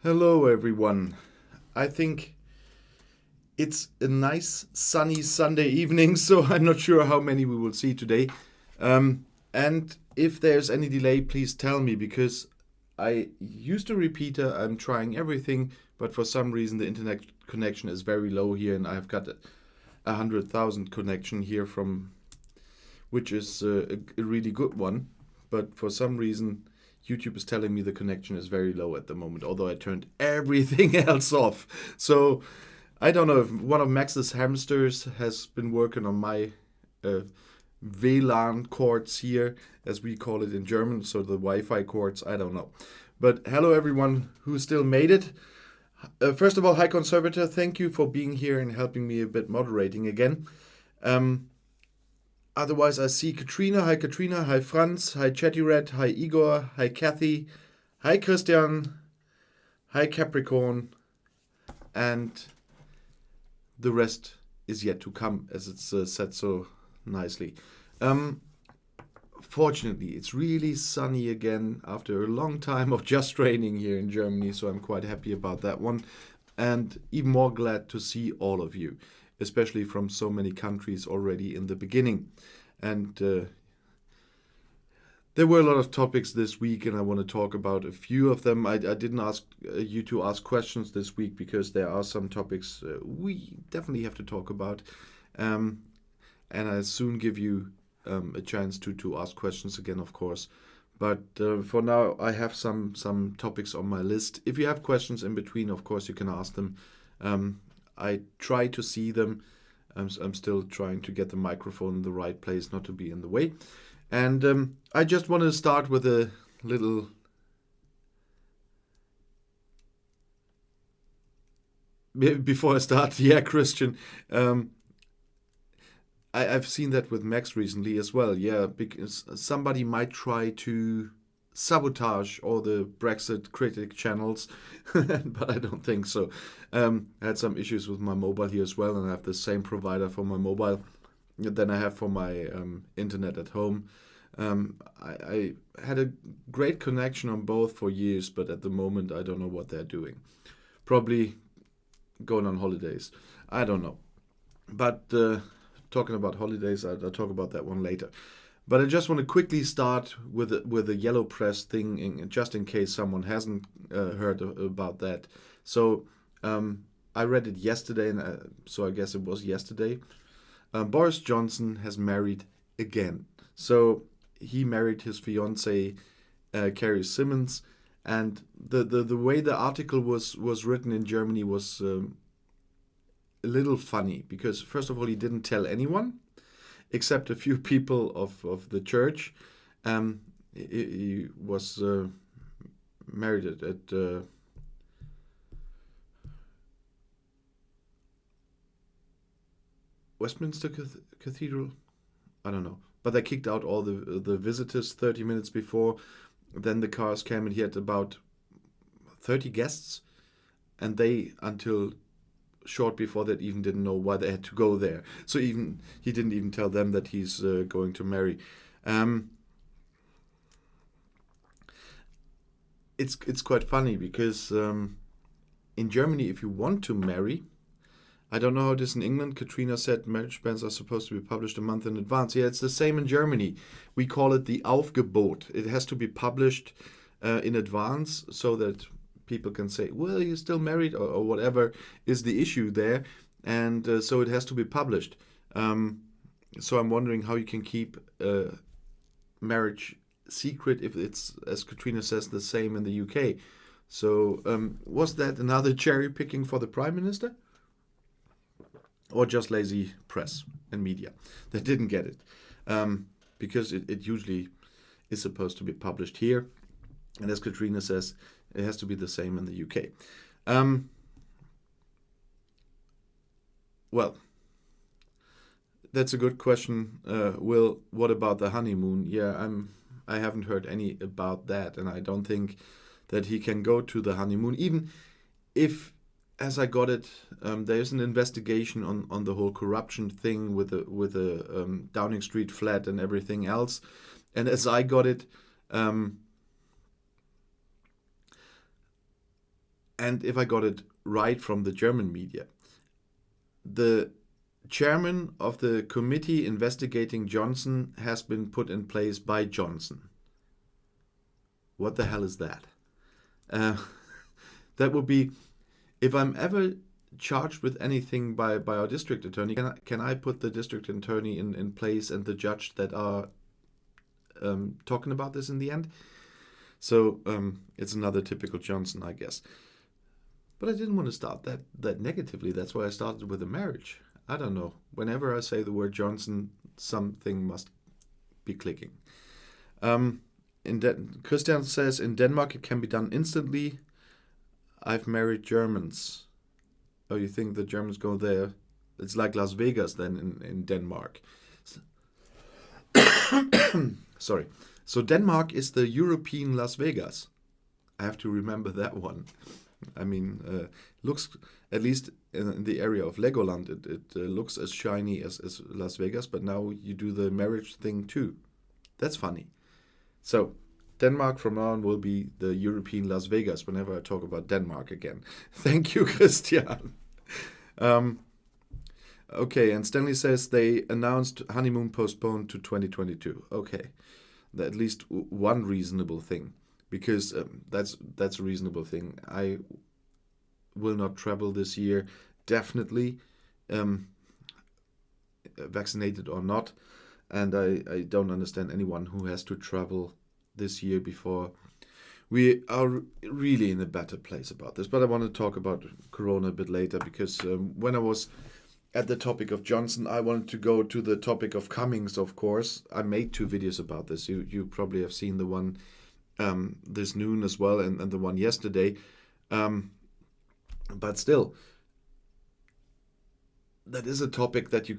Hello, everyone. I think it's a nice sunny Sunday evening, so I'm not sure how many we will see today. And if there's any delay, please tell me because I used a repeater. I'm trying everything, but for some reason the internet connection is very low here, and I've got a 100,000 connection here from, which is a really good one. But for some reason, YouTube is telling me the connection is very low at the moment, although I turned everything else off. So I don't know if one of Max's hamsters has been working on my WLAN cords here, as we call it in German, so the Wi-Fi cords, I don't know. But hello everyone who still made it. First of all, hi Conservator, thank you for being here and helping me a bit moderating again. Otherwise, I see Katrina. Hi, Katrina. Hi, Franz. Hi, Chatty Red. Hi, Igor. Hi, Kathy. Hi, Christian. Hi, Capricorn. And the rest is yet to come, as it's said so nicely. Fortunately, it's really sunny again after a long time of just raining here in Germany, so I'm quite happy about that one. And even more glad to see all of you, especially from so many countries already in the beginning. And there were a lot of topics this week, and I want to talk about a few of them. I didn't ask you to ask questions this week because there are some topics we definitely have to talk about. And I'll soon give you a chance to ask questions again, of course. But for now, I have some topics on my list. If you have questions in between, of course, you can ask them. I try to see them. I'm still trying to get the microphone in the right place, not to be in the way. And I just want to start with a little before I start. Yeah, Christian. I've seen that with Max recently as well. Yeah, because somebody might try to sabotage all the Brexit critic channels, but I don't think so. I had some issues with my mobile here as well, and I have the same provider for my mobile than I have for my internet at home. I had a great connection on both for years, but at the moment I don't know what they're doing. Probably going on holidays. I don't know. But talking about holidays, I'll talk about that one later. But I just want to quickly start with the yellow press thing, just in case someone hasn't heard about that. So I read it yesterday, and so I guess it was yesterday. Boris Johnson has married again. So he married his fiancée, Carrie Simmons, and the way the article was written in Germany was a little funny because first of all he didn't tell anyone except a few people of the church. He was married at Westminster Cathedral. I don't know. But they kicked out all the visitors 30 minutes before. Then the cars came and he had about 30 guests. And they, until short before that, even didn't know why they had to go there. So even he didn't even tell them that he's going to marry. It's quite funny because in Germany, if you want to marry, I don't know how it is in England. Katrina said marriage plans are supposed to be published a month in advance. Yeah, it's the same in Germany. We call it the Aufgebot. It has to be published in advance so that people can say, well, you're still married or whatever is the issue there. And so it has to be published. So I'm wondering how you can keep marriage secret if it's, as Katrina says, the same in the UK. So was that another cherry picking for the Prime Minister? Or just lazy press and media that didn't get it? Because it usually is supposed to be published here. And as Katrina says, it has to be the same in the UK. Well, that's a good question. Will, what about the honeymoon? Yeah, I haven't heard any about that, and I don't think that he can go to the honeymoon, even if, as I got it, there's an investigation on the whole corruption thing with the Downing Street flat and everything else. And as I got it, And if I got it right from the German media, the chairman of the committee investigating Johnson has been put in place by Johnson. What the hell is that? Uh, that would be, if I'm ever charged with anything by our district attorney, can I put the district attorney in place and the judge that are talking about this in the end? So it's another typical Johnson, I guess. But I didn't want to start that negatively. That's why I started with a marriage. I don't know. Whenever I say the word Johnson, something must be clicking. Christian says, in Denmark it can be done instantly. I've married Germans. Oh, you think the Germans go there? It's like Las Vegas then in Denmark. Sorry. So Denmark is the European Las Vegas. I have to remember that one. I mean, looks, at least in the area of Legoland, it looks as shiny as Las Vegas, but now you do the marriage thing too. That's funny. So Denmark from now on will be the European Las Vegas whenever I talk about Denmark again. Thank you, Christian. Okay, and Stanley says they announced honeymoon postponed to 2022. Okay, at least one reasonable thing, because that's a reasonable thing. I will not travel this year, definitely, vaccinated or not, and I don't understand anyone who has to travel this year before we are really in a better place about this. But I want to talk about Corona a bit later, because when I was at the topic of Johnson, I wanted to go to the topic of Cummings, of course. I made 2 videos about this. You probably have seen the one this noon as well, and the one yesterday. But still, that is a topic that you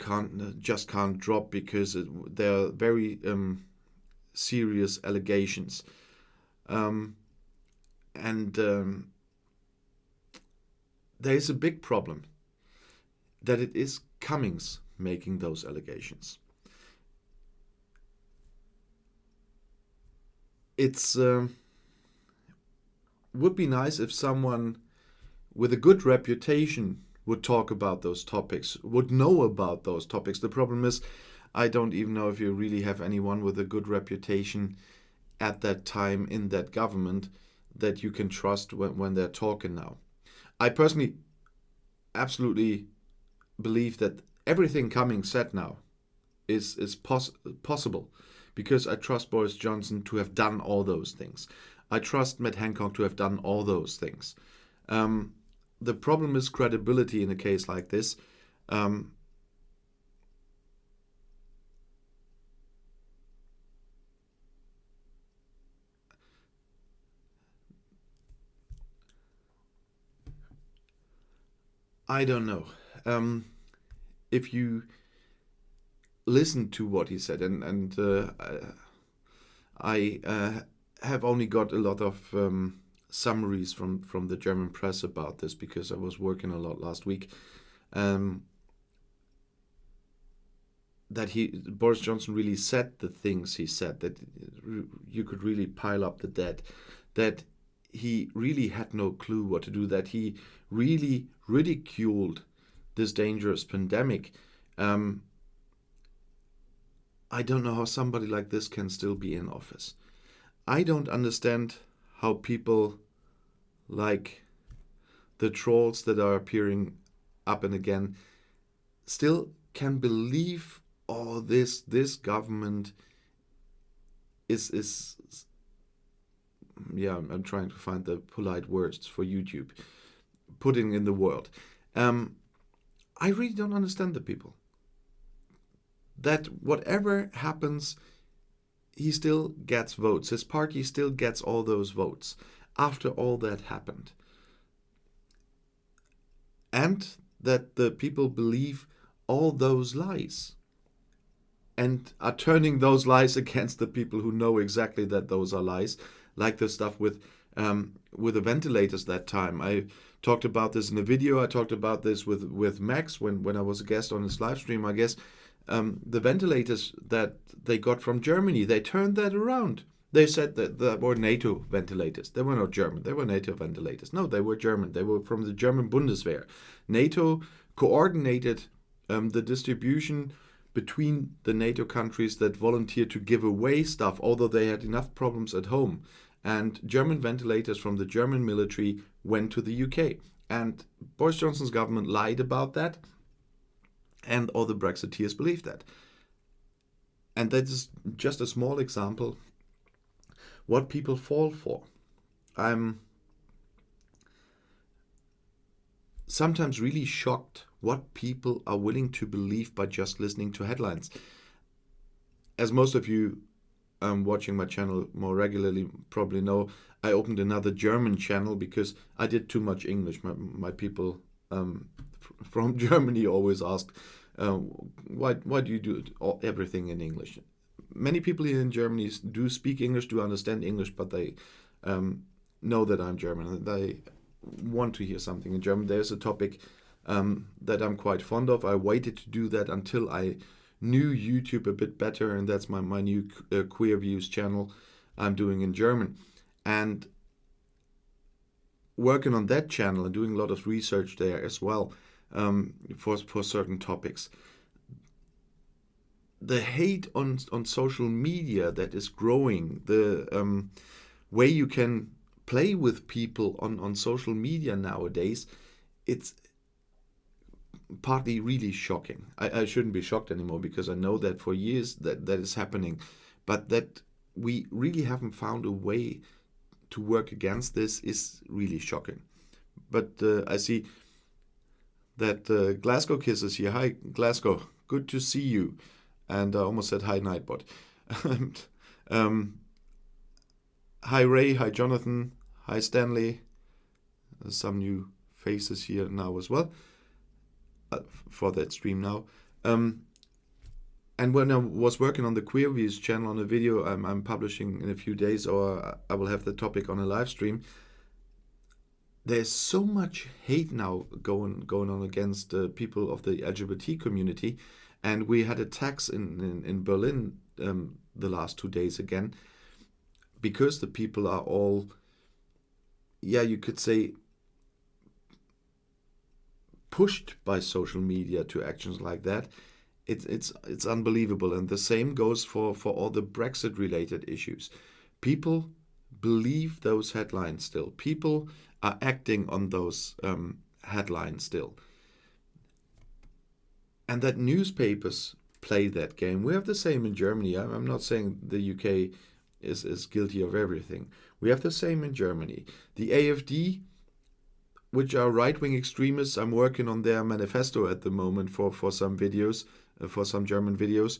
just can't drop, because there are very serious allegations. There is a big problem that it is Cummings making those allegations. It's would be nice if someone with a good reputation would talk about those topics, would know about those topics. The problem is, I don't even know if you really have anyone with a good reputation at that time in that government that you can trust when they're talking now. I personally absolutely believe that everything Cummings said now is possible, because I trust Boris Johnson to have done all those things. I trust Matt Hancock to have done all those things. The problem is credibility in a case like this. I don't know. If you listen to what he said, and I have only got a lot of summaries from the German press about this, because I was working a lot last week. That Boris Johnson really said the things he said, that you could really pile up the dead, that he really had no clue what to do, that he really ridiculed this dangerous pandemic. I don't know how somebody like this can still be in office. I don't understand how people like the trolls that are appearing up and again still can believe, oh, this government is yeah, I'm trying to find the polite words for YouTube, putting in the world. I really don't understand the people. That whatever happens, he still gets votes. His party still gets all those votes after all that happened. And that the people believe all those lies and are turning those lies against the people who know exactly that those are lies, like the stuff with the ventilators that time. I talked about this in a video. I talked about this with Max when I was a guest on his live stream, I guess. The ventilators that they got from Germany, they turned that around. They said that there were NATO ventilators. They were not German. They were NATO ventilators. No, they were German. They were from the German Bundeswehr. NATO coordinated the distribution between the NATO countries that volunteered to give away stuff, although they had enough problems at home. And German ventilators from the German military went to the UK. And Boris Johnson's government lied about that, and all the Brexiteers believed that. And that is just a small example what people fall for. I'm sometimes really shocked what people are willing to believe by just listening to headlines. As most of you watching my channel more regularly probably know, I opened another German channel because I did too much English. My people from Germany always ask, why do you do everything in English? Many people here in Germany do speak English, do understand English, but they know that I'm German and they want to hear something in German. There's a topic that I'm quite fond of. I waited to do that until I knew YouTube a bit better, and that's my new Queer Views channel I'm doing in German. And working on that channel and doing a lot of research there as well for certain topics. The hate on social media that is growing, the way you can play with people on social media nowadays, it's partly really shocking. I shouldn't be shocked anymore because I know that for years that is happening, but that we really haven't found a way to work against this is really shocking. But I see that Glasgow kisses here. Hi Glasgow, good to see you. And I almost said hi Nightbot. Hi Ray, hi Jonathan, hi Stanley. There's some new faces here now as well for that stream now. And when I was working on the Queer Views channel on a video I'm publishing in a few days, or I will have the topic on a live stream, there's so much hate now going on against people of the LGBT community. And we had attacks in Berlin the last 2 days again, because the people are all, you could say, pushed by social media to actions like that. It's unbelievable. And the same goes for all the Brexit related issues. People believe those headlines still. People are acting on those headlines still. And that newspapers play that game. We have the same in Germany. I'm not saying the UK is guilty of everything. We have the same in Germany. The AfD, which are right-wing extremists, I'm working on their manifesto at the moment for some videos, for some German videos,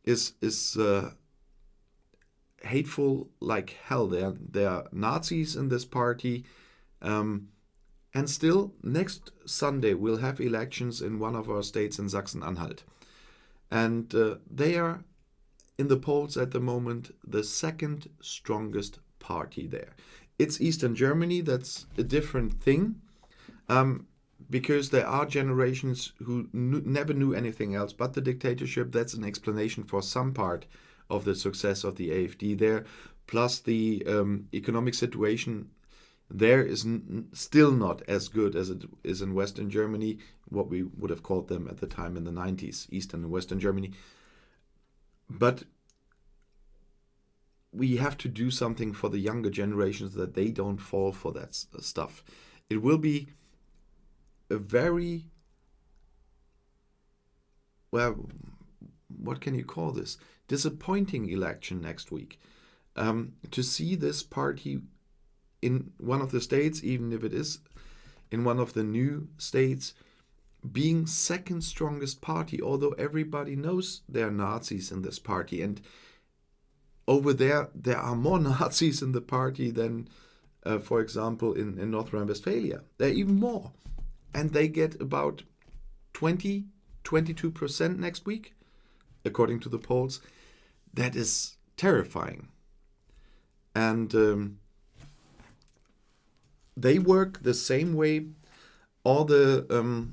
is hateful like hell. They are Nazis in this party. And still, next Sunday, we'll have elections in one of our states in Sachsen-Anhalt. And they are, in the polls at the moment, the second strongest party there. It's Eastern Germany, that's a different thing, because there are generations who never knew anything else but the dictatorship. That's an explanation for some part of the success of the AfD there, plus the economic situation there is still not as good as it is in Western Germany, what we would have called them at the time in the 90s, Eastern and Western Germany. But we have to do something for the younger generations that they don't fall for that stuff. It will be a very, well, what can you call this? Disappointing election next week. To see this party in one of the states, even if it is in one of the new states, being second strongest party, although everybody knows there are Nazis in this party. And over there are more Nazis in the party than, for example, in North Rhine-Westphalia. There are even more. And they get about 22% next week, according to the polls. That is terrifying. And they work the same way all the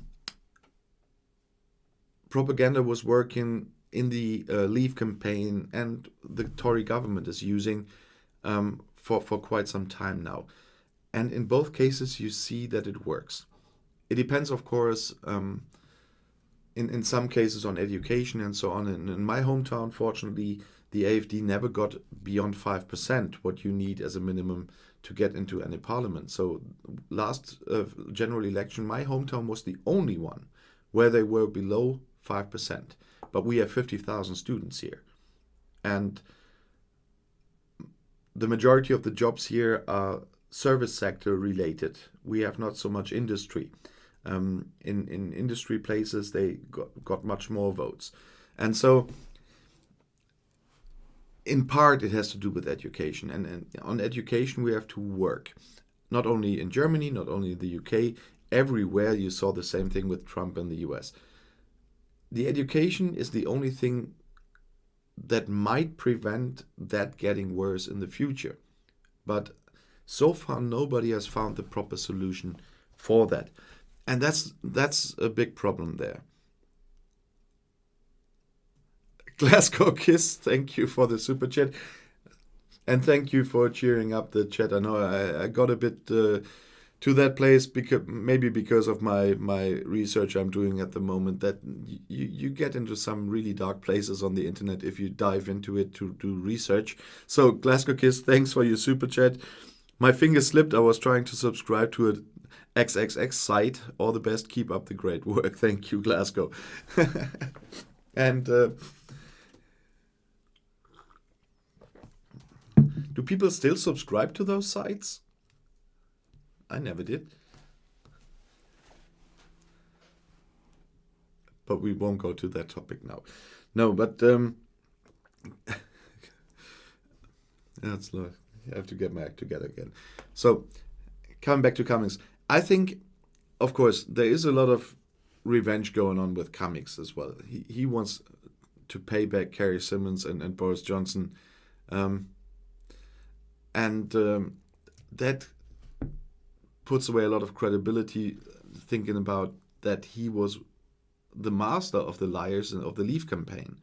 propaganda was working in the Leave campaign and the Tory government is using for quite some time now. And in both cases, you see that it works. It depends, of course, in some cases on education and so on. In my hometown, fortunately, the AfD never got beyond 5%, what you need as a minimum to get into any parliament. So last general election, my hometown was the only one where they were below 5%. But we have 50,000 students here. And the majority of the jobs here are service sector related. We have not so much industry. In industry places, they got much more votes. And so in part, it has to do with education. And on education, we have to work. Not only in Germany, not only in the UK, everywhere you saw the same thing with Trump and the US. The education is the only thing that might prevent that getting worse in the future. But so far, nobody has found the proper solution for that. And that's a big problem there. Glasgow Kiss, thank you for the super chat. And thank you for cheering up the chat. I know I got a bit to that place maybe because of my research I'm doing at the moment, that you get into some really dark places on the internet if you dive into it to do research. So Glasgow Kiss, thanks for your super chat. My finger slipped. I was trying to subscribe to an XXX site. All the best. Keep up the great work. Thank you, Glasgow. And do people still subscribe to those sites? I never did. But we won't go to that topic now. No, but that's not. I have to get my act together again. So, coming back to Cummings, I think, of course, there is a lot of revenge going on with Cummings as well. He wants to pay back Carrie Simmons and Boris Johnson, and that puts away a lot of credibility, thinking about that he was the master of the liars and of the Leave campaign.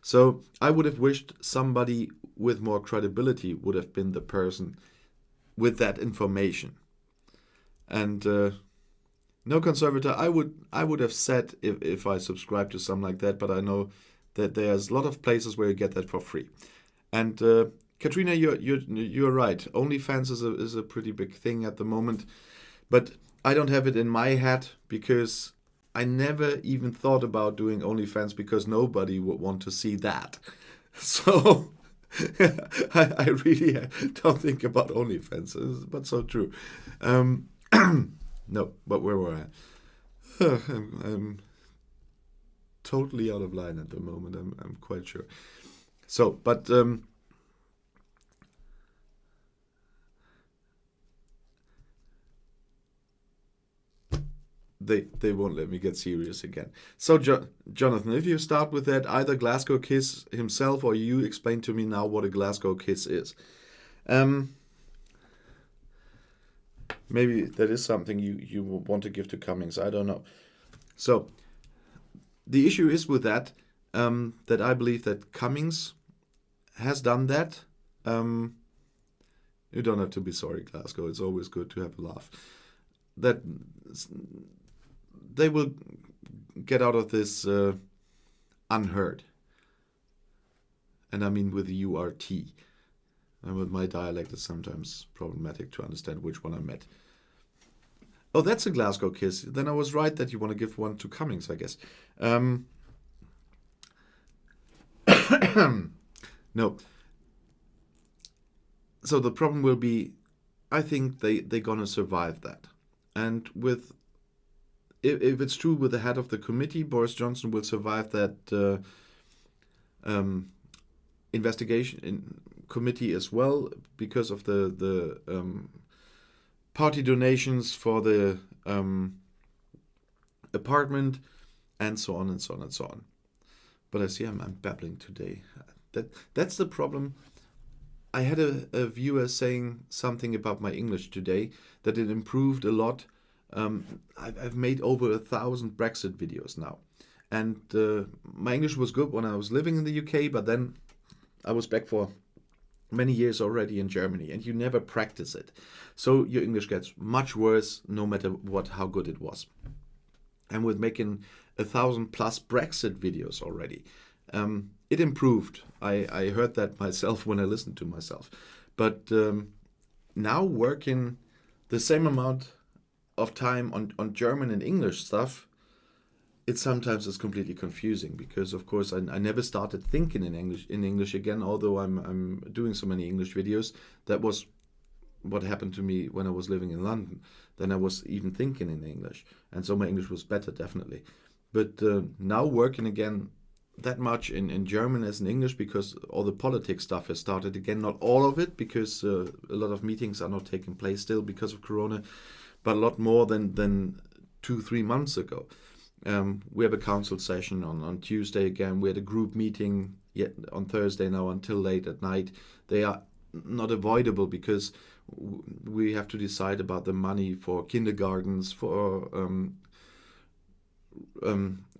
So I would have wished somebody with more credibility would have been the person with that information. And no conservator, I would have said if I subscribed to something like that, but I know that there's a lot of places where you get that for free. And Katrina, you're right. OnlyFans is a pretty big thing at the moment, but I don't have it in my head because I never even thought about doing OnlyFans because nobody would want to see that. So I really don't think about OnlyFans, but so true. No, but where were I? I'm totally out of line at the moment. I'm quite sure. So, but they won't let me get serious again. So, Jonathan, if you start with that, either Glasgow Kiss himself or you explain to me now what a Glasgow Kiss is. Maybe that is something you want to give to Cummings. I don't know. So, the issue is with that, that I believe that Cummings has done that. You don't have to be sorry, Glasgow. It's always good to have a laugh. That they will get out of this unheard. And I mean with the URT. And with my dialect, it's sometimes problematic to understand which one I meant. Oh, that's a Glasgow Kiss. Then I was right that you want to give one to Cummings, I guess. No. So the problem will be, I think they're going to survive that. And with, if it's true with the head of the committee, Boris Johnson will survive that investigation committee as well, because of the party donations for the apartment, and so on and so on and so on. But I see I'm babbling today. That's the problem. I had a viewer saying something about my English today, that it improved a lot. I've made over 1,000 Brexit videos now. And my English was good when I was living in the UK, but then I was back for many years already in Germany and you never practice it. So your English gets much worse no matter how good it was. And with making 1,000+ Brexit videos already, it improved. I heard that myself when I listened to myself. But now working the same amount of time on German and English stuff, it sometimes is completely confusing because, of course, I never started thinking in English again. Although I'm doing so many English videos, that was what happened to me when I was living in London. Then I was even thinking in English, and so my English was better, definitely. But now working again that much in German as in English, because all the politics stuff has started again. Not all of it, because a lot of meetings are not taking place still because of Corona, but a lot more than 2-3 months ago. We have a council session on Tuesday again. We had a group meeting yet on Thursday now until late at night. They are not avoidable because we have to decide about the money for kindergartens, for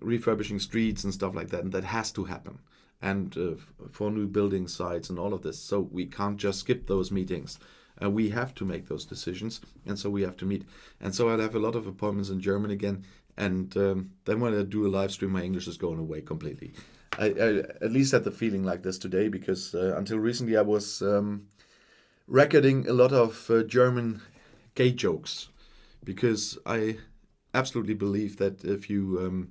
refurbishing streets and stuff like that, and that has to happen. And for new building sites and all of this. So we can't just skip those meetings. We have to make those decisions, and so we have to meet. And so I'll have a lot of appointments in German again. And then when I do a live stream, my English is going away completely. I at least had the feeling like this today, because until recently I was recording a lot of German gay jokes, because I absolutely believe that if you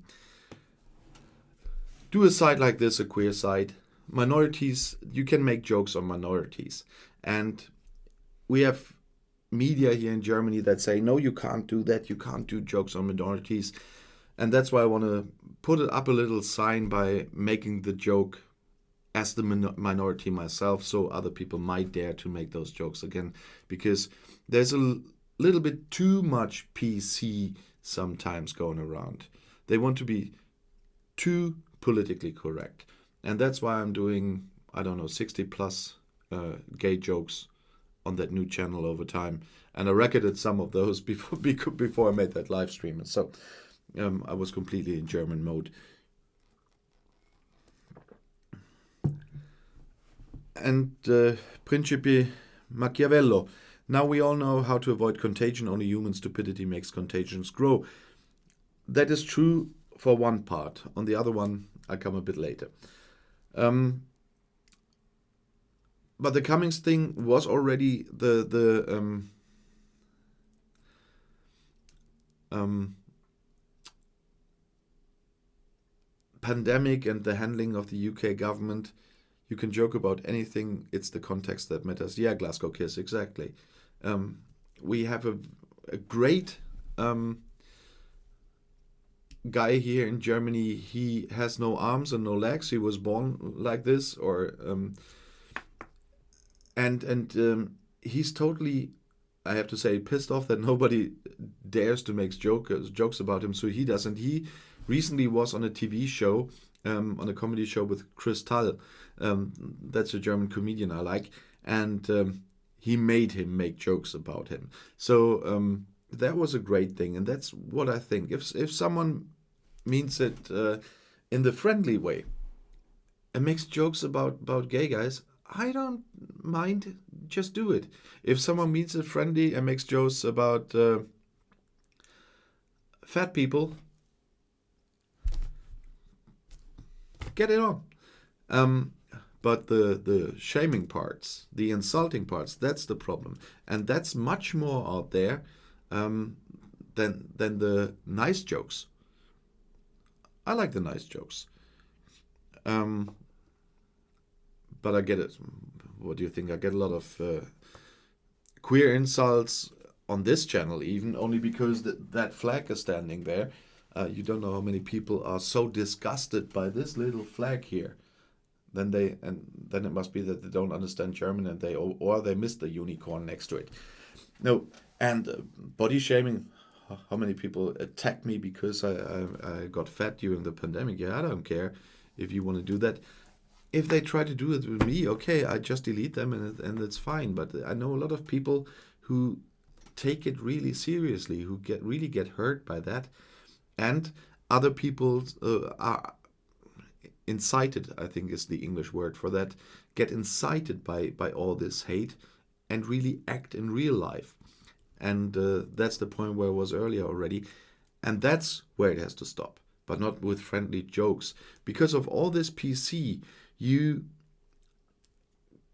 do a site like this, a queer site, minorities, you can make jokes on minorities. And we have media here in Germany that say, no, you can't do that, you can't do jokes on minorities. And that's why I want to put it up a little sign by making the joke as the minority myself, so other people might dare to make those jokes again, because there's a little bit too much PC sometimes going around. They want to be too politically correct. And that's why I'm doing, 60+ gay jokes on that new channel over time. And I recorded some of those before I made that live stream. And so I was completely in German mode. And Principe Machiavello. Now we all know how to avoid contagion. Only human stupidity makes contagions grow. That is true for one part. On the other one, I'll come a bit later. But the Cummings thing was already the pandemic and the handling of the UK government. You can joke about anything. It's the context that matters. Yeah, Glasgow Kiss, exactly. We have a great guy here in Germany. He has no arms and no legs. He was born like this, or and he's totally, I have to say, pissed off that nobody dares to make jokes about him. So he doesn't. He recently was on a TV show, on a comedy show with Chris Tull. That's a German comedian I like, and he made him make jokes about him. So that was a great thing, and that's what I think. If someone means it in the friendly way and makes jokes about gay guys, I don't mind. Just do it. If someone means it friendly and makes jokes about fat people, get it on. But the shaming parts, the insulting parts, that's the problem. And that's much more out there than the nice jokes. I like the nice jokes. But I get it. What do you think? I get a lot of queer insults on this channel, even only because that flag is standing there. You don't know how many people are so disgusted by this little flag here. Then it must be that they don't understand German, and they miss the unicorn next to it. No, and body shaming. How many people attacked me because I got fat during the pandemic? Yeah, I don't care if you want to do that. If they try to do it with me, okay, I just delete them and it's fine. But I know a lot of people who take it really seriously, who really get hurt by that, and other people are incited, I think is the English word for that, get incited by all this hate and really act in real life. And that's the point where I was earlier already. And that's where it has to stop, but not with friendly jokes. Because of all this PC, you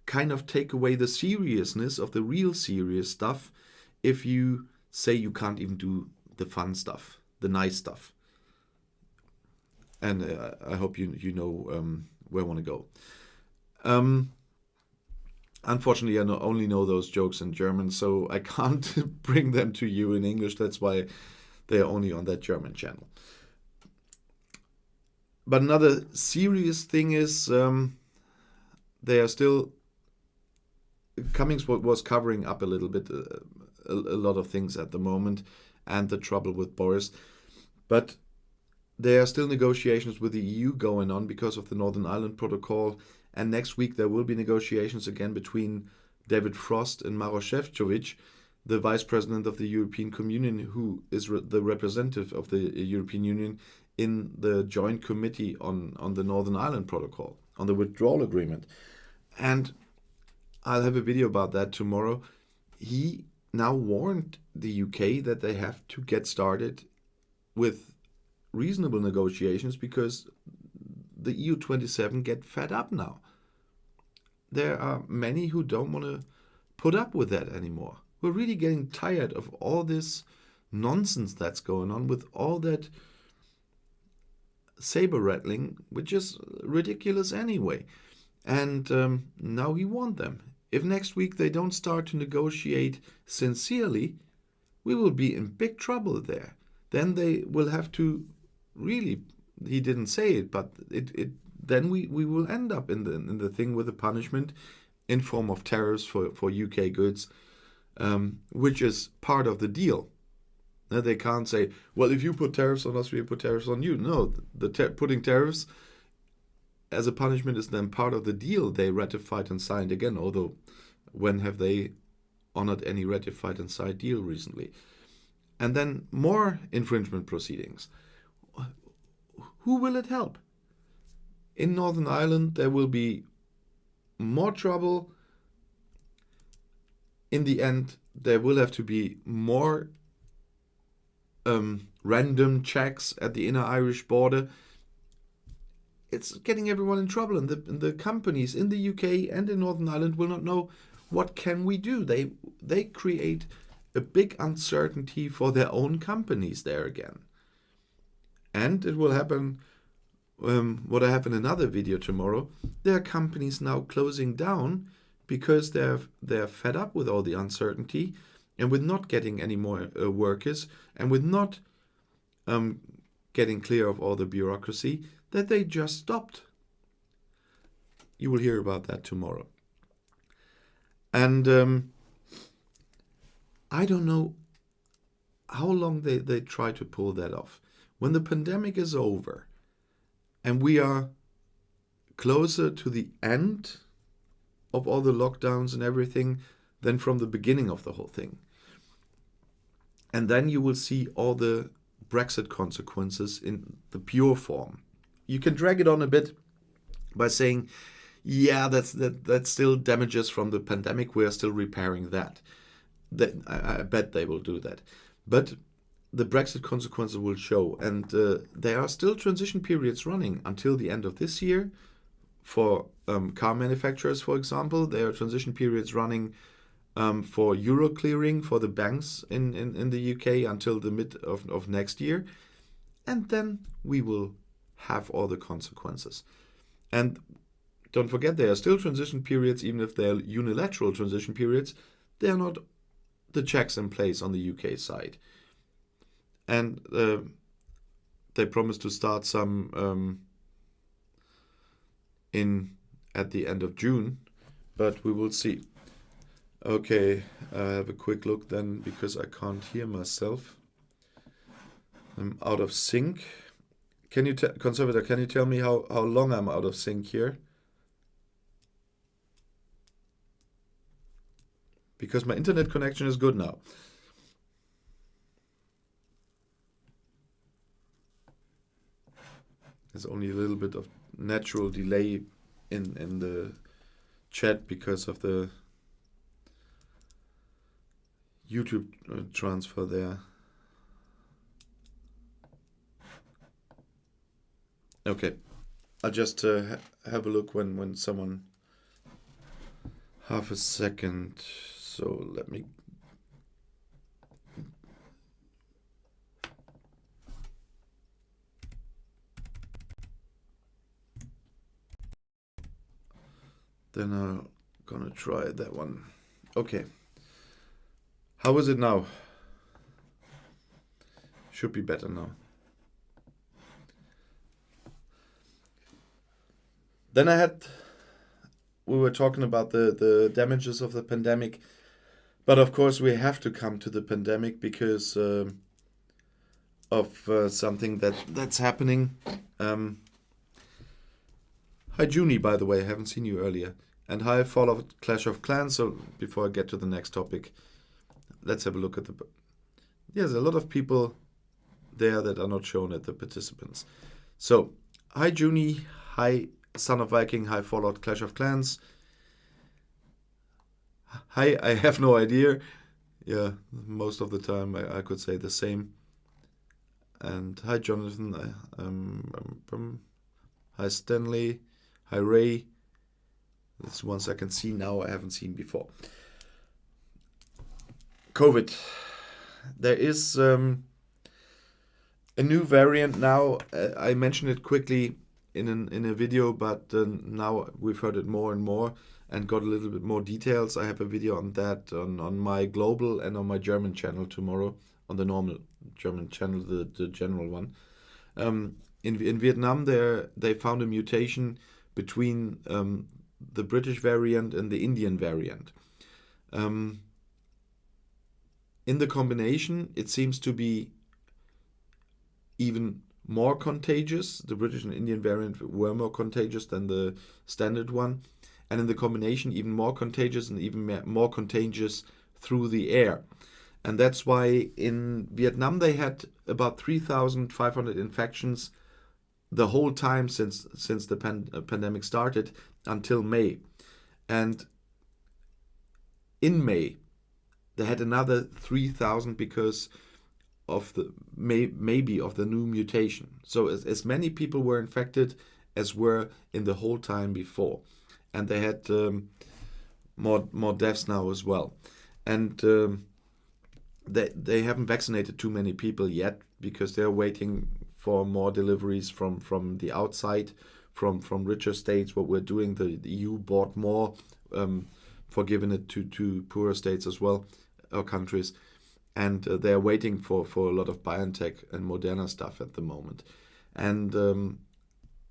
kind of take away the seriousness of the real serious stuff if you say you can't even do the fun stuff, the nice stuff. And I hope you know where I want to go. Unfortunately, I only know those jokes in German, so I can't bring them to you in English. That's why they are only on that German channel. But another serious thing is they are still... Cummings was covering up a little bit, a lot of things at the moment, and the trouble with Boris. But there are still negotiations with the EU going on because of the Northern Ireland Protocol. And next week there will be negotiations again between David Frost and Maroš Šefčovič, the Vice President of the European Communion, who is the representative of the European Union in the Joint Committee on the Northern Ireland Protocol, on the withdrawal agreement. And I'll have a video about that tomorrow. He now warned the UK that they have to get started with reasonable negotiations because the EU27 get fed up now. There are many who don't want to put up with that anymore. We're really getting tired of all this nonsense that's going on, with all that saber rattling, which is ridiculous anyway. And now he warned them. If next week they don't start to negotiate sincerely, we will be in big trouble there. Then they will have to really, he didn't say it, but then we will end up in the thing with a punishment in form of tariffs for UK goods, which is part of the deal. Now, they can't say, well, if you put tariffs on us, we put tariffs on you. No, putting tariffs as a punishment is then part of the deal they ratified and signed again, although when have they honored any ratified and signed deal recently? And then more infringement proceedings. Who will it help? In Northern Ireland, there will be more trouble. In the end, there will have to be more random checks at the inner Irish border. It's getting everyone in trouble, and the companies in the UK and in Northern Ireland will not know what can we do. They create a big uncertainty for their own companies there again. And it will happen, what I have in another video tomorrow, there are companies now closing down because they're fed up with all the uncertainty and with not getting any more workers and with not getting clear of all the bureaucracy, that they just stopped. You will hear about that tomorrow. And I don't know how long they try to pull that off. When the pandemic is over and we are closer to the end of all the lockdowns and everything than from the beginning of the whole thing. And then you will see all the Brexit consequences in the pure form. You can drag it on a bit by saying, yeah, that's still damages from the pandemic. We are still repairing that. I bet they will do that. But the Brexit consequences will show. And there are still transition periods running until the end of this year. For car manufacturers, for example, there are transition periods running for euro clearing for the banks in the UK until the mid of next year. And then we will have all the consequences. And don't forget, there are still transition periods, even if they're unilateral transition periods. They are not the checks in place on the UK side. And they promise to start some at the end of June, but we will see. Okay, I have a quick look then because I can't hear myself. I'm out of sync. Can you, Conservator, can you tell me how long I'm out of sync here? Because my internet connection is good now. – There's only a little bit of natural delay in the chat because of the YouTube transfer there. Okay, I'll just have a look when someone. Half a second. So let me. Then I'm gonna try that one. Okay. How is it now? Should be better now. Then we were talking about the damages of the pandemic, but of course we have to come to the pandemic because of something that's happening. Hi Junie, by the way, I haven't seen you earlier. And hi, followed Clash of Clans. So before I get to the next topic, let's have a look at the. There's a lot of people there that are not shown at the participants. So, hi Junie, hi Son of Viking, hi followed Clash of Clans. Hi, I have no idea. Yeah, most of the time I could say the same. And hi Jonathan, hi Stanley, hi Ray. This ones I can see now, I haven't seen before. COVID. There is a new variant now. I mentioned it quickly in a video, but now we've heard it more and more and got a little bit more details. I have a video on that on my global and on my German channel tomorrow, on the normal German channel, the general one. In Vietnam, they found a mutation between the British variant and the Indian variant. In the combination, it seems to be even more contagious. The British and Indian variant were more contagious than the standard one. And in the combination, even more contagious and even more contagious through the air. And that's why in Vietnam they had about 3,500 infections the whole time since the pandemic started until May. And in May, they had another 3,000 because of the maybe of the new mutation. So as many people were infected as were in the whole time before. And they had more deaths now as well. And they haven't vaccinated too many people yet because they're waiting for more deliveries from the outside, from richer states. What we're doing, the EU bought more for giving it to poorer states as well, or countries. And they're waiting for a lot of BioNTech and Moderna stuff at the moment. And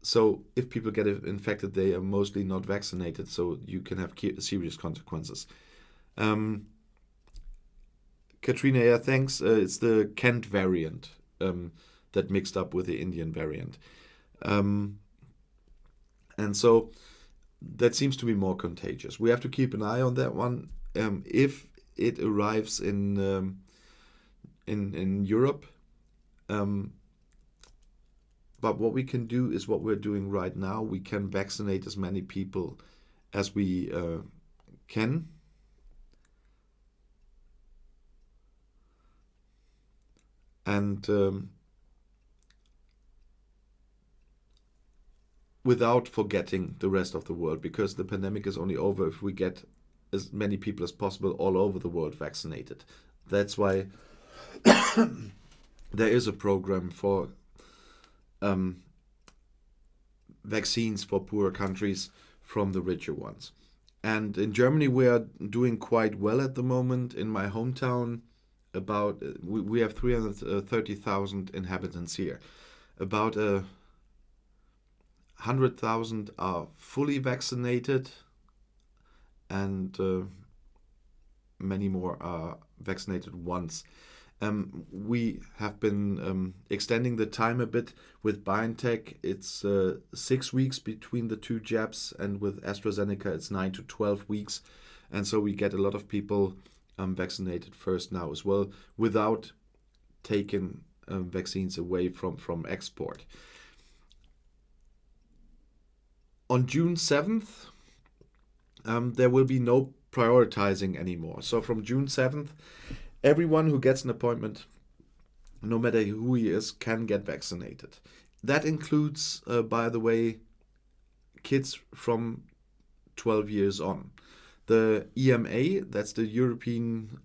so if people get infected, they are mostly not vaccinated, so you can have serious consequences. Katrina, yeah, thanks. It's the Kent variant that mixed up with the Indian variant. And so that seems to be more contagious. We have to keep an eye on that one. If it arrives in Europe, but what we can do is what we're doing right now. We can vaccinate as many people as we can. And without forgetting the rest of the world, because the pandemic is only over if we get as many people as possible all over the world vaccinated. That's why there is a program for vaccines for poorer countries from the richer ones. And in Germany, we are doing quite well at the moment. In my hometown, we have 330,000 inhabitants here. About 100,000 are fully vaccinated, and many more are vaccinated once. We have been extending the time a bit with BioNTech. It's 6 weeks between the two jabs, and with AstraZeneca it's 9 to 12 weeks. And so we get a lot of people vaccinated first now as well, without taking vaccines away from export. On June 7th, there will be no prioritizing anymore. So from June 7th, everyone who gets an appointment, no matter who he is, can get vaccinated. That includes, by the way, kids from 12 years on. The EMA, that's the European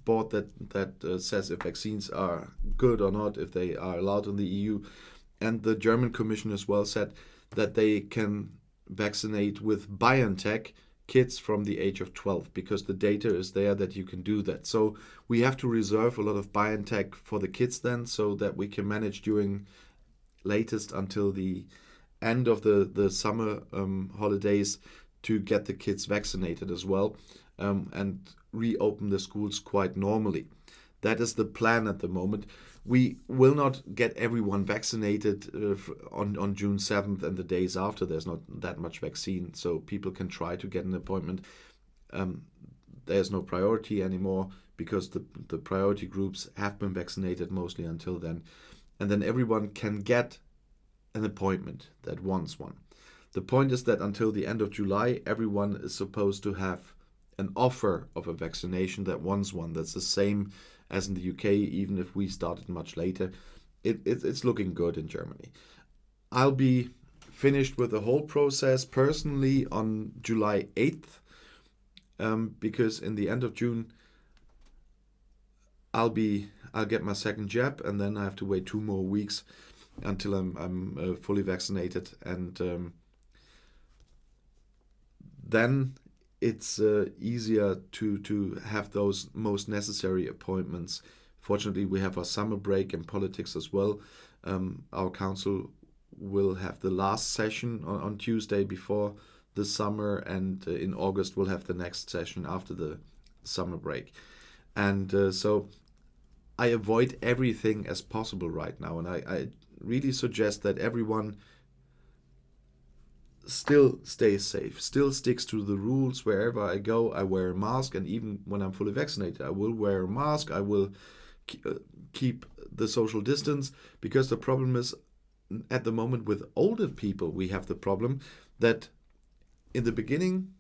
board that says if vaccines are good or not, if they are allowed in the EU, and the German Commission as well said that they can vaccinate with BioNTech kids from the age of 12 because the data is there that you can do that. So we have to reserve a lot of BioNTech for the kids then so that we can manage during latest until the end of the summer holidays to get the kids vaccinated as well, and reopen the schools quite normally. That is the plan at the moment. We will not get everyone vaccinated on June 7th and the days after. There's not that much vaccine, so people can try to get an appointment. There's no priority anymore because the priority groups have been vaccinated mostly until then. And then everyone can get an appointment that wants one. The point is that until the end of July, everyone is supposed to have an offer of a vaccination that wants one. That's the same as in the UK, even if we started much later. It's looking good in Germany. I'll be finished with the whole process personally on July 8th, because in the end of June, I'll get my second jab, and then I have to wait 2 more weeks until I'm fully vaccinated, and then it's easier to have those most necessary appointments. Fortunately, we have our summer break in politics as well. Our council will have the last session on Tuesday before the summer, and in August we'll have the next session after the summer break. And so I avoid everything as possible right now, and I really suggest that everyone still stays safe, still sticks to the rules. Wherever I go, I wear a mask, and even when I'm fully vaccinated, I will wear a mask. I will keep the social distance, because the problem is, at the moment with older people, we have the problem that in the beginning,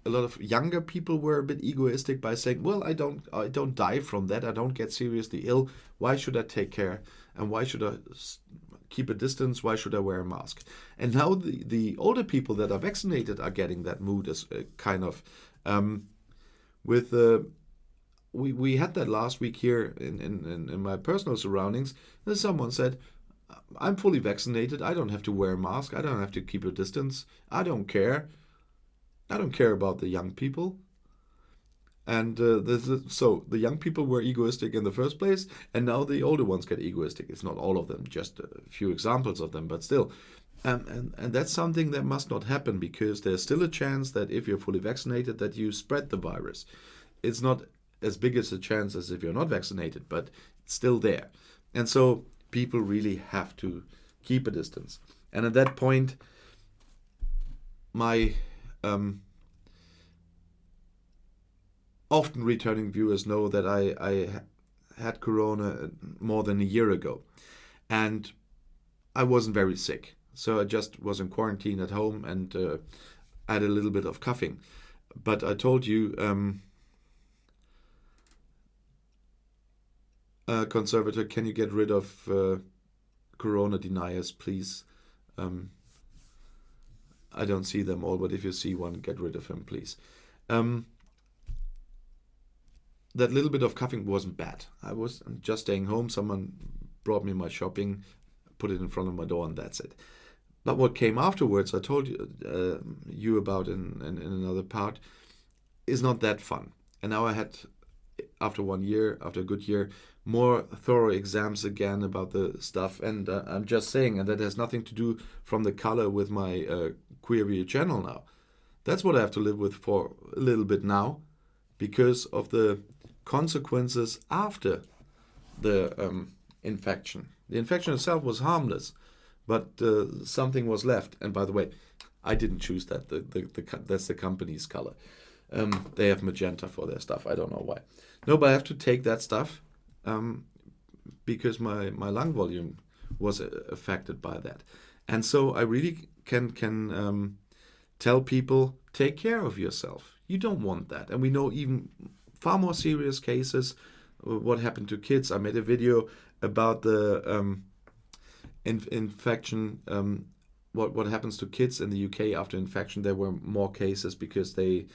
a lot of younger people were a bit egoistic by saying, well, I don't die from that, I don't get seriously ill, why should I take care, and why should I keep a distance, why should I wear a mask? And now the older people that are vaccinated are getting that mood as kind of we had that last week here in my personal surroundings. And someone said, I'm fully vaccinated, I don't have to wear a mask, I don't have to keep a distance, I don't care about the young people. And so the young people were egoistic in the first place, and now the older ones get egoistic. It's not all of them, just a few examples of them, but still. And that's something that must not happen, because there's still a chance that if you're fully vaccinated, that you spread the virus. It's not as big as a chance as if you're not vaccinated, but it's still there. And so people really have to keep a distance. And at that point, my often returning viewers know that I had corona more than a year ago, and I wasn't very sick, so I just was in quarantine at home, and I had a little bit of coughing. But I told you, conservator, can you get rid of corona deniers, please? I don't see them all, but if you see one, get rid of him, please. That little bit of coughing wasn't bad. I was just staying home. Someone brought me my shopping, put it in front of my door, and that's it. But what came afterwards, I told you about in another part, is not that fun. And now I had, after 1 year, after a good year, more thorough exams again about the stuff. And I'm just saying, and that has nothing to do from the color with my queer view channel now. That's what I have to live with for a little bit now, because of the consequences after the infection. The infection itself was harmless, but something was left. And by the way, I didn't choose that. That's the company's color. They have magenta for their stuff. I don't know why. No, but I have to take that stuff because my lung volume was affected by that. And so I really can tell people, take care of yourself. You don't want that. And we know even far more serious cases. What happened to kids? I made a video about the infection. What happens to kids in the UK after infection? There were more cases because they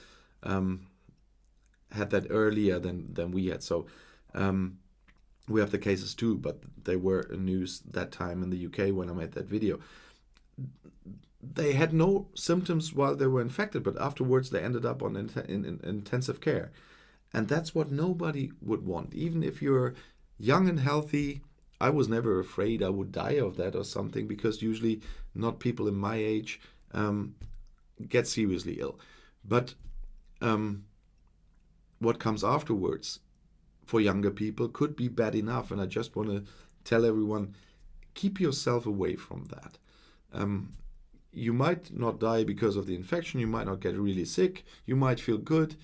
had that earlier than we had. So we have the cases too, but they were in news that time in the UK when I made that video. They had no symptoms while they were infected, but afterwards they ended up on in intensive care. And that's what nobody would want. Even if you're young and healthy, I was never afraid I would die of that or something, because usually not people in my age get seriously ill. But what comes afterwards for younger people could be bad enough. And I just want to tell everyone, keep yourself away from that. You might not die because of the infection. You might not get really sick. You might feel good.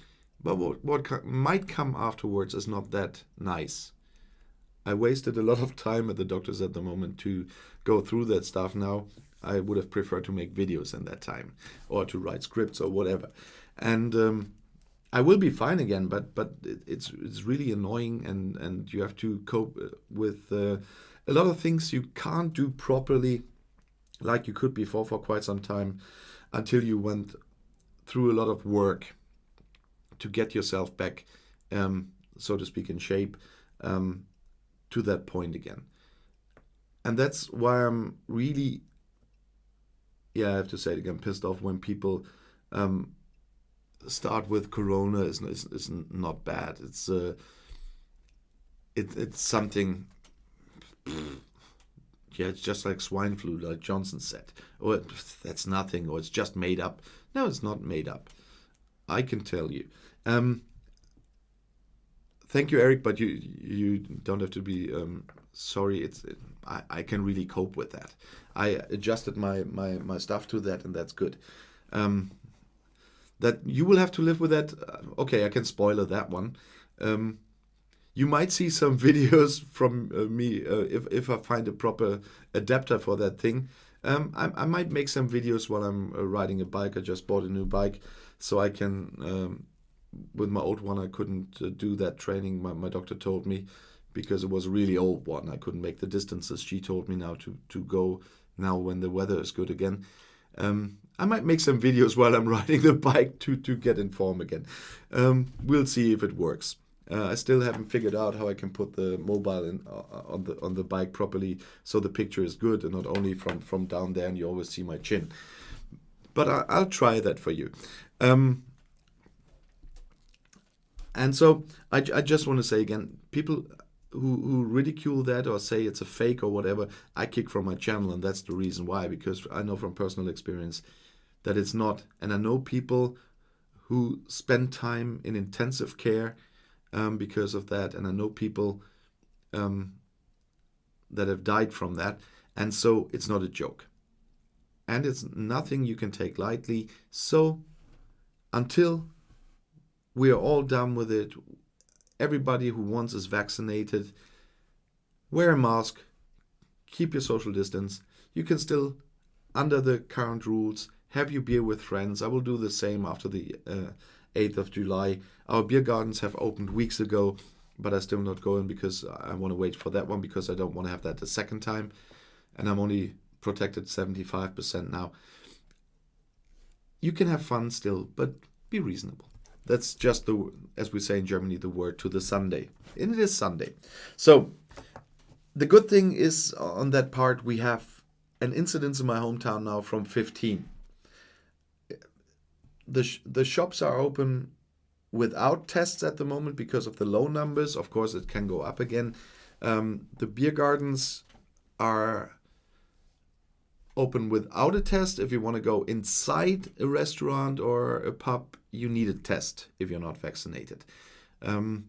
But what might come afterwards is not that nice. I wasted a lot of time at the doctors at the moment to go through that stuff. Now I would have preferred to make videos in that time, or to write scripts or whatever. And I will be fine again, but it's really annoying, and you have to cope with a lot of things you can't do properly like you could before for quite some time, until you went through a lot of work to get yourself back, so to speak, in shape, to that point again. And that's why I'm really, I have to say it again, pissed off when people start with Corona. Is not bad. It's something. Yeah, it's just like swine flu, like Johnson said. Or that's nothing, or it's just made up. No, it's not made up. I can tell you. Thank you, Eric, but you don't have to be sorry. I can really cope with that. I adjusted my stuff to that, and that's good. That you will have to live with that. Okay, I can spoiler that one. You might see some videos from me if I find a proper adapter for that thing. I might make some videos while I'm riding a bike. I just bought a new bike, so I can. With my old one, I couldn't do that training. My doctor told me, because it was a really old one. I couldn't make the distances she told me now to go now when the weather is good again. I might make some videos while I'm riding the bike to get in form again. We'll see if it works. I still haven't figured out how I can put the mobile on the bike properly, so the picture is good and not only from down there and you always see my chin. But I'll try that for you. And so I just want to say again, people who ridicule that or say it's a fake or whatever, I kick from my channel, and that's the reason why, because I know from personal experience that it's not. And I know people who spend time in intensive care because of that, and I know people that have died from that, and so it's not a joke. And it's nothing you can take lightly. So until we are all done with it, everybody who wants is vaccinated, wear a mask, keep your social distance. You can still, under the current rules, have your beer with friends. I will do the same after the 8th of July. Our beer gardens have opened weeks ago, but I'm still not going because I want to wait for that one, because I don't want to have that the second time. And I'm only protected 75% now. You can have fun still, but be reasonable. That's just, as we say in Germany, the word to the Sunday. And it is Sunday. So the good thing is, on that part, we have an incidence in my hometown now from 15. The shops are open without tests at the moment because of the low numbers. Of course, it can go up again. The beer gardens are open without a test. If you want to go inside a restaurant or a pub, you need a test if you're not vaccinated. And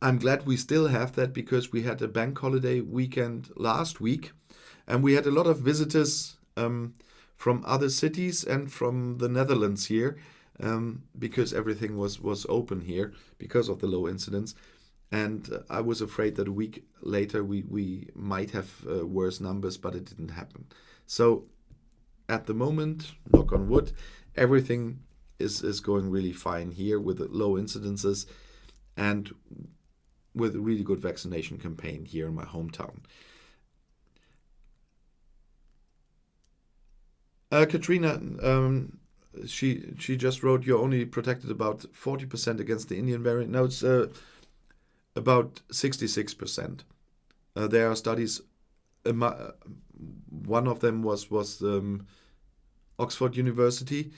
I'm glad we still have that, because we had a bank holiday weekend last week, and we had a lot of visitors from other cities and from the Netherlands here, because everything was open here because of the low incidence. And I was afraid that a week later we might have worse numbers, but it didn't happen. So at the moment, knock on wood, everything is going really fine here with low incidences and with a really good vaccination campaign here in my hometown. Katrina, she just wrote, you're only protected about 40% against the Indian variant. No, it's about 66%. There are studies. One of them was Oxford University.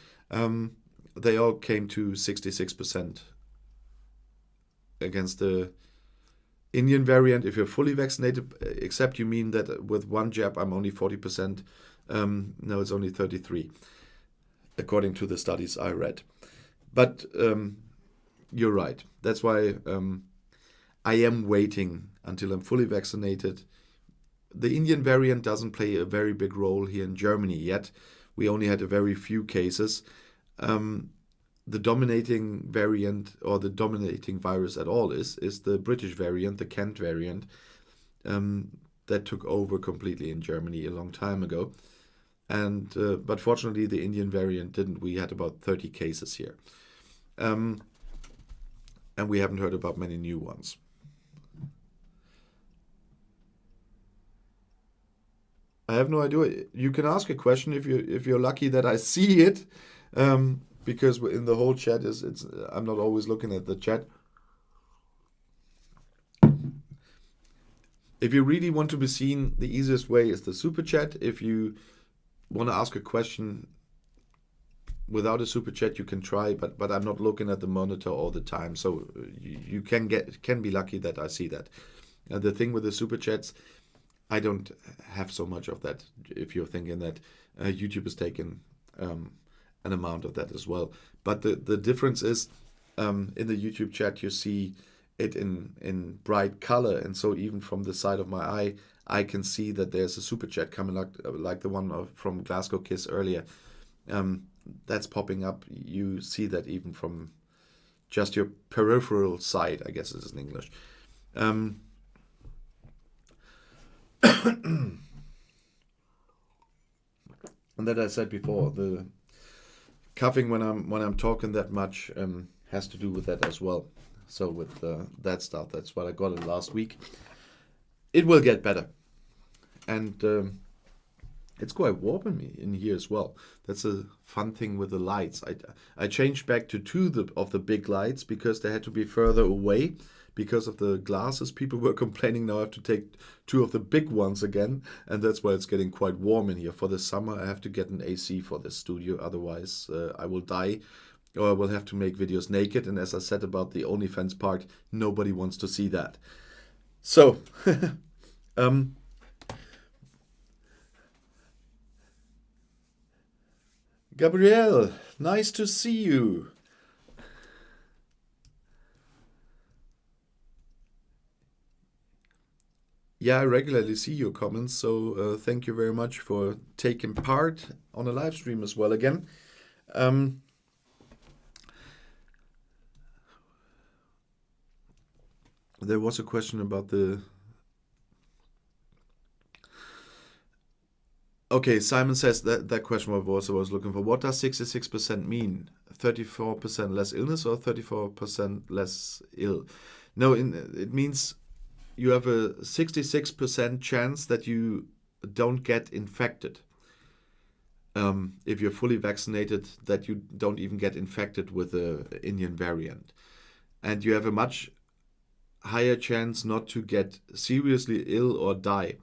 They all came to 66% against the Indian variant if you're fully vaccinated, except you mean that with one jab I'm only 40%. No, it's only 33, according to the studies I read. But you're right. That's why I am waiting until I'm fully vaccinated. The Indian variant doesn't play a very big role here in Germany yet. We only had a very few cases. The dominating variant, or the dominating virus at all, is the British variant, the Kent variant, that took over completely in Germany a long time ago. And but fortunately, the Indian variant didn't. We had about 30 cases here, and we haven't heard about many new ones. I have no idea. You can ask a question if you're lucky that I see it, because in the whole chat it's I'm not always looking at the chat. If you really want to be seen, the easiest way is the super chat. If you want to ask a question without a super chat, you can try, but I'm not looking at the monitor all the time, so you can be lucky that I see that. The thing with the super chats, I don't have so much of that. If you're thinking that YouTube is taking an amount of that as well, but the difference is in the YouTube chat you see it in bright color, and so even from the side of my eye I can see that there's a super chat coming, like the one from Glasgow Kiss earlier. That's popping up. You see that even from just your peripheral side, I guess it is in English. And that I said before, the coughing when I'm talking that much has to do with that as well. So with that stuff, that's what I got it last week. It will get better, and it's quite warm in here as well. That's a fun thing with the lights. I changed back to two of the big lights because they had to be further away because of the glasses. People were complaining now I have to take two of the big ones again, and that's why it's getting quite warm in here. For the summer I have to get an AC for this studio, otherwise I will die, or I will have to make videos naked, and as I said about the OnlyFans part, nobody wants to see that. So Gabrielle, nice to see you. Yeah, I regularly see your comments, so thank you very much for taking part on a live stream as well again. There was a question about the... Okay, Simon says that question was I was looking for. What does 66% mean? 34% less illness or 34% less ill? No, it means you have a 66% chance that you don't get infected. If you're fully vaccinated, that you don't even get infected with the Indian variant. And you have a much higher chance not to get seriously ill or die.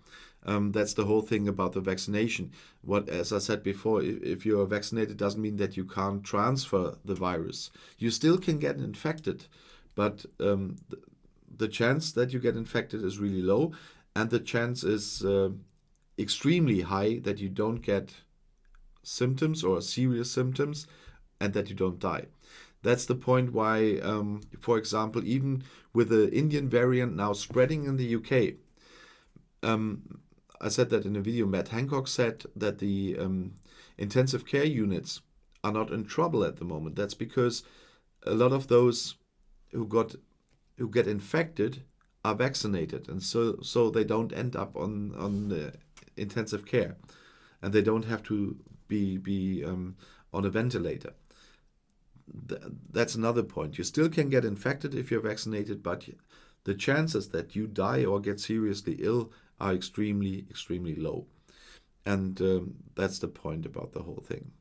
That's the whole thing about the vaccination. As I said before, if you're vaccinated, doesn't mean that you can't transfer the virus. You still can get infected, but the chance that you get infected is really low, and the chance is extremely high that you don't get symptoms or serious symptoms and that you don't die. That's the point why, for example, even with the Indian variant now spreading in the UK, I said that in a video. Matt Hancock said that the intensive care units are not in trouble at the moment. That's because a lot of those who got who get infected are vaccinated, and so they don't end up on intensive care, and they don't have to be on a ventilator. That's another point. You still can get infected if you're vaccinated, but the chances that you die or get seriously ill are extremely, extremely low. And that's the point about the whole thing.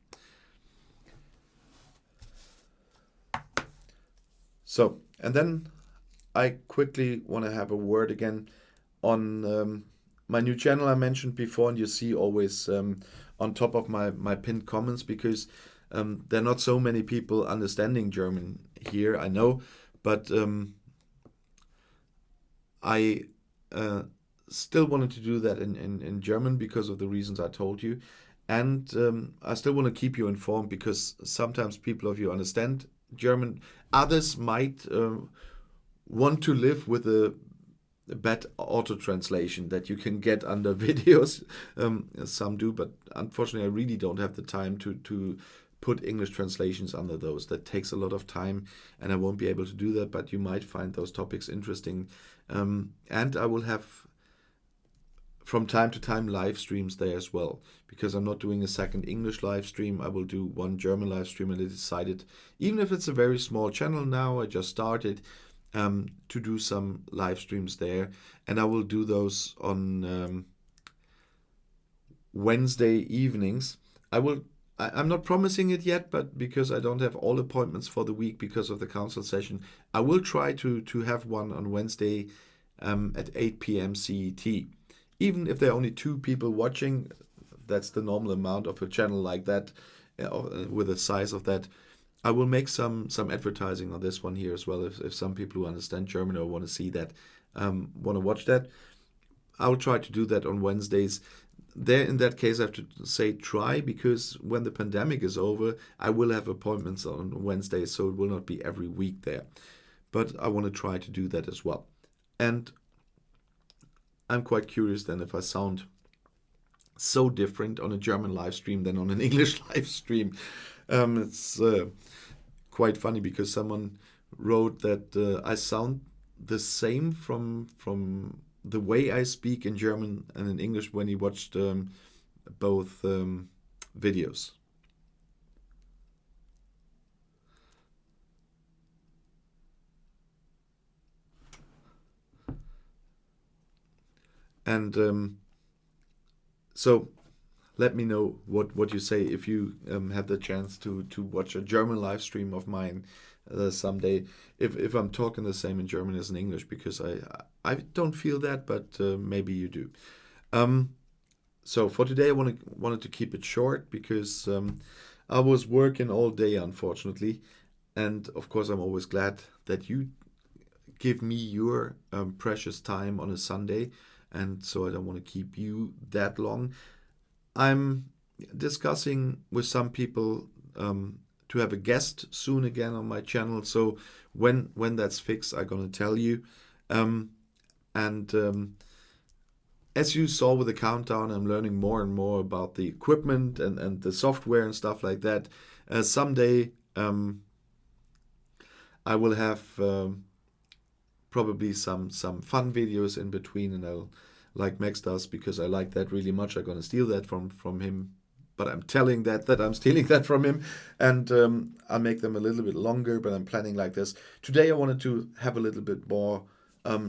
So, and then I quickly want to have a word again on my new channel I mentioned before, and you see always on top of my pinned comments, because there are not so many people understanding German here, I know, but I still wanted to do that in German because of the reasons I told you. And I still want to keep you informed, because sometimes people of you understand German. Others might want to live with a bad auto translation that you can get under videos. Some do, but unfortunately, I really don't have the time to put English translations under those. That takes a lot of time, and I won't be able to do that. But you might find those topics interesting, and I will have from time to time live streams there as well, because I'm not doing a second English live stream. I will do one German live stream, and I decided, even if it's a very small channel now, I just started to do some live streams there, and I will do those on Wednesday evenings. I'm not promising it yet, but because I don't have all appointments for the week because of the council session, I will try to have one on Wednesday at 8 p.m. CET. Even if there are only 2 people watching, that's the normal amount of a channel like that, with a size of that. I will make some advertising on this one here as well, if some people who understand German or want to see that, want to watch that. I'll try to do that on Wednesdays. There, in that case, I have to say try, because when the pandemic is over, I will have appointments on Wednesdays, so it will not be every week there. But I want to try to do that as well. And I'm quite curious then if I sound so different on a German live stream than on an English live stream. It's quite funny, because someone wrote that I sound the same from the way I speak in German and in English when he watched both videos. And so let me know what you say if you have the chance to watch a German live stream of mine someday. If I'm talking the same in German as in English, because I don't feel that, but maybe you do. So for today, I wanted to keep it short, because I was working all day, unfortunately, and of course I'm always glad that you give me your precious time on a Sunday, and so I don't want to keep you that long. I'm discussing with some people to have a guest soon again on my channel. So when that's fixed, I'm gonna tell you. And as you saw with the countdown, I'm learning more and more about the equipment and the software and stuff like that. Someday I will have probably some fun videos in between, and I'll, like Max does, because I like that really much. I'm gonna steal that from him, but I'm telling that I'm stealing that from him, and I'll make them a little bit longer. But I'm planning like this. Today I wanted to have a little bit more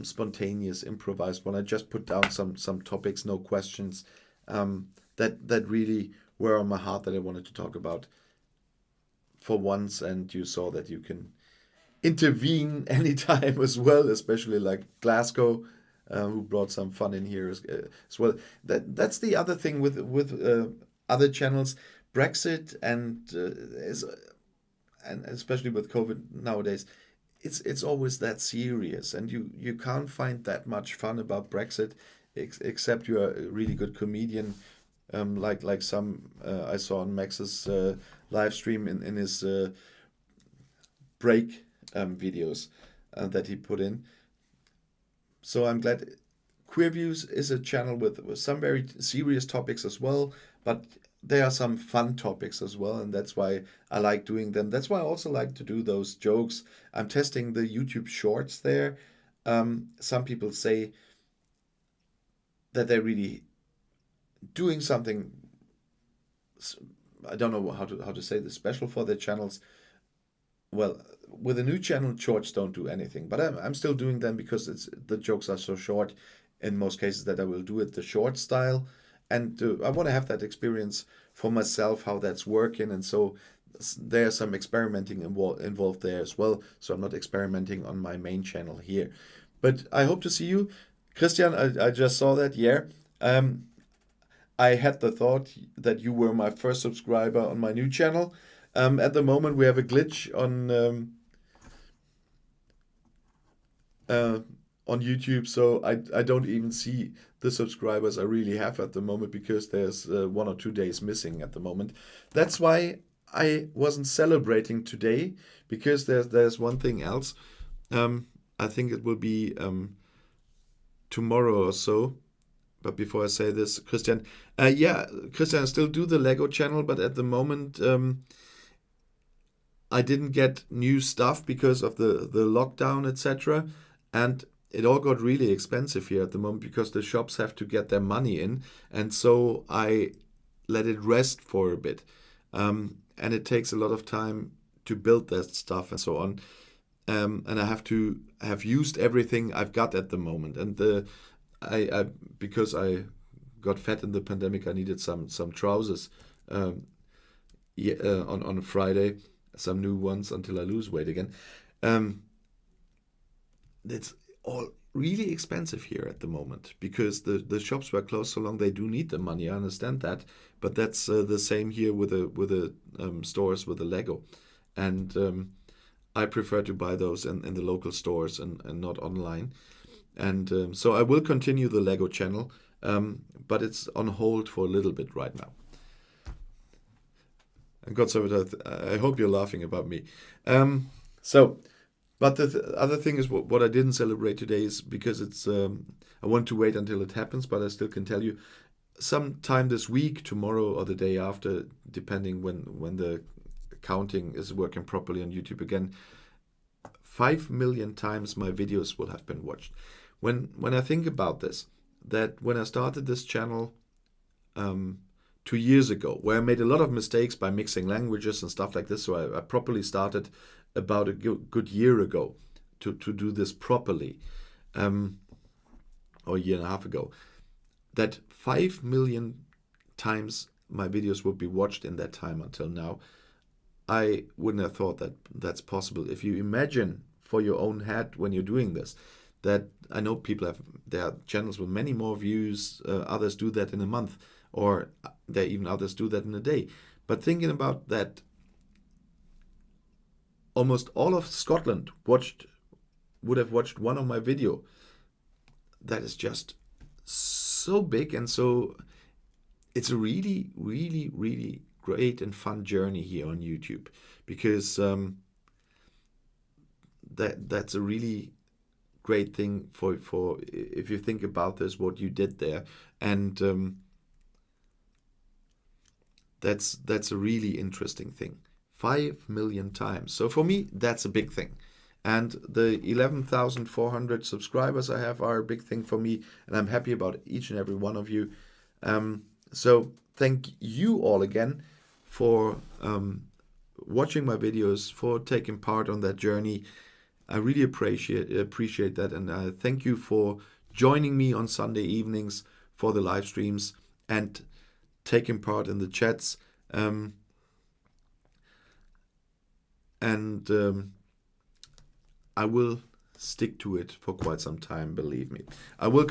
spontaneous, improvised one. I just put down some topics, no questions, that really were on my heart, that I wanted to talk about for once. And you saw that you can intervene anytime as well, especially like Glasgow, who brought some fun in here as well. That's the other thing with other channels. Brexit and especially with COVID nowadays, it's always that serious, and you can't find that much fun about Brexit, except you're a really good comedian, like some I saw on Max's live stream in his break videos that he put in. So I'm glad. Queer Views is a channel with some very serious topics as well, but there are some fun topics as well, and that's why I like doing them. That's why I also like to do those jokes. I'm testing the YouTube Shorts there. Some people say that they're really doing something. I don't know how to say this, special for their channels. Well, with a new channel, shorts don't do anything, but I'm still doing them because the jokes are so short in most cases that I will do it the short style, and I want to have that experience for myself how that's working, and so there's some experimenting involved there as well. So I'm not experimenting on my main channel here, but I hope to see you, Christian. I just saw that. Yeah. Um, I had the thought that you were my first subscriber on my new channel. At the moment, we have a glitch uh, on YouTube, so I don't even see the subscribers I really have at the moment because there's 1 or 2 days missing at the moment. That's why I wasn't celebrating today because there's one thing else. I think it will be tomorrow or so. But before I say this, Christian, yeah, Christian, I still do the Lego channel, but at the moment, I didn't get new stuff because of the lockdown, etc. And it all got really expensive here at the moment because the shops have to get their money in. And so I let it rest for a bit. And it takes a lot of time to build that stuff and so on. And I have to have used everything I've got at the moment. And I because I got fat in the pandemic, I needed some trousers yeah, on a Friday, some new ones until I lose weight again. Um, it's all really expensive here at the moment because the shops were closed so long. They do need the money. I understand that, but that's the same here with the stores with the Lego, and I prefer to buy those in the local stores and not online. And so I will continue the Lego channel, but it's on hold for a little bit right now. And God save I hope you're laughing about me. So, but the other thing is what I didn't celebrate today is because it's I want to wait until it happens, but I still can tell you sometime this week, tomorrow or the day after, depending when the counting is working properly on YouTube again. 5 million times my videos will have been watched. When I think about this, that when I started this channel 2 years ago, where I made a lot of mistakes by mixing languages and stuff like this, so I properly started about a good year ago to do this properly, or a year and a half ago, that 5 million times my videos would be watched in that time until now. I wouldn't have thought that that's possible. If you imagine for your own head when you're doing this, that I know people have their channels with many more views, others do that in a month, or there even others do that in a day. But thinking about that, almost all of Scotland would have watched one of my video. That is just so big, and so it's a really, really, really great and fun journey here on YouTube because that's a really great thing for if you think about this, what you did there, and that's a really interesting thing. 5 million times. So for me, that's a big thing. And the 11,400 subscribers I have are a big thing for me, and I'm happy about each and every one of you. So thank you all again for watching my videos, for taking part on that journey. I really appreciate that, and I thank you for joining me on Sunday evenings for the live streams and taking part in the chats. And I will stick to it for quite some time, believe me. I will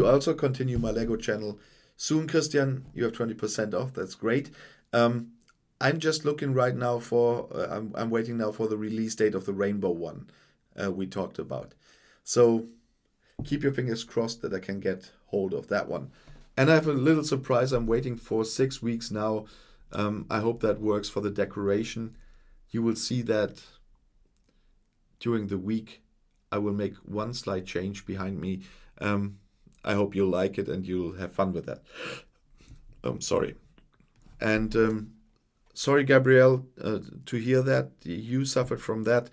also continue my Lego channel soon, Christian. You have 20% off. That's great. I'm just looking right now for, I'm waiting now for the release date of the Rainbow one we talked about. So keep your fingers crossed that I can get hold of that one. And I have a little surprise. I'm waiting for 6 weeks now. I hope that works for the decoration. You will see that during the week. I will make one slight change behind me. I hope you'll like it and you'll have fun with that. Sorry. And sorry, Gabrielle, to hear that you suffered from that.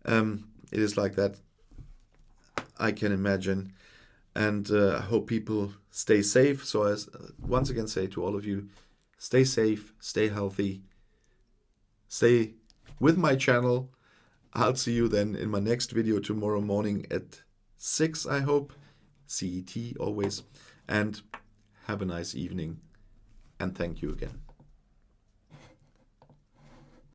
It is like that. I can imagine. And I hope people stay safe. So I once again say to all of you, stay safe, stay healthy, stay with my channel. I'll see you then in my next video tomorrow morning at 6, I hope. CET always. And have a nice evening. And thank you again.